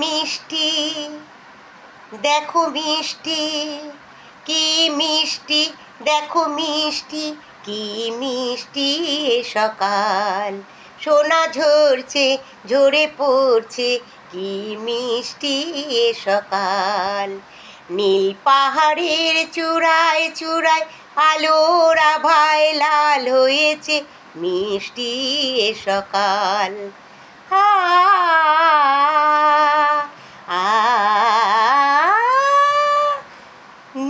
মিষ্টি দেখো মিষ্টি, কি মিষ্টি দেখো মিষ্টি, কি মিষ্টি এ সকাল। সোনা ঝরছে ঝরে পড়ছে, কি মিষ্টি এ সকাল। নীল পাহাড়ের চূড়ায় চূড়ায় আলোর আভায় লাল হয়েছে মিষ্টি এ সকাল। আ আ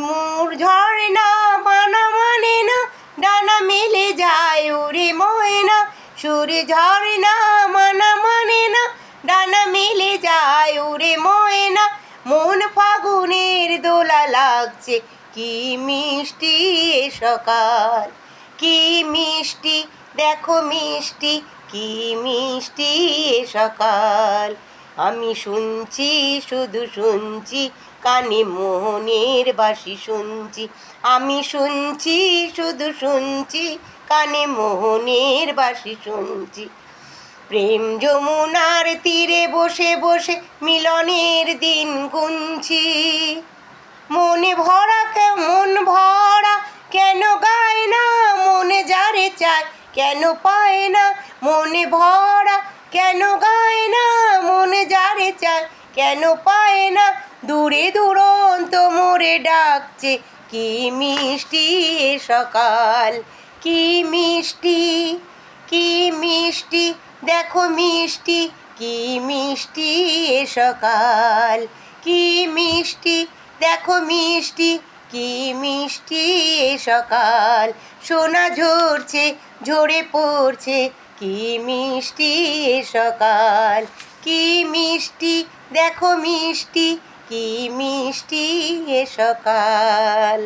মোর ঝর্ণা মানা মানে না, ডানা মেলে যায় উড়ে ময়না। সুর ঝর্ণা মানা মানে না, ডানা মেলে যায় উড়ে ময়না। মন ফাগুনের দোলা লাগছে, কি মিষ্টি এ সকাল। কি মিষ্টি দেখো মিষ্টি, কি মিষ্টি এ সকাল। আমি শুনছি শুধু শুনছি, কানে মোহনের বাঁশি শুনছি। আমি শুনছি শুধু শুনছি, কানে মোহনের বাঁশি শুনছি। প্রেম যমুনার তীরে বসে বসে মিলনের দিন গুনছি। মন ভরা কেন গায় না, মনে যারে চায় কেন পায় না। মনে ভরা কেন গায় না, মনে যারে চায় কেন পায় না। দূরে দুরন্ত মোরে ডাকছে, কি মিষ্টি এ সকাল। কি মিষ্টি, কি মিষ্টি দেখো মিষ্টি, কি মিষ্টি এ সকাল। কি মিষ্টি দেখো মিষ্টি, কি মিষ্টি এ সকাল। সোনা ঝরছে ঝরে পড়ছে, কি মিষ্টি এ সকাল। কি মিষ্টি দেখো মিষ্টি, কি মিষ্টি এ সকাল।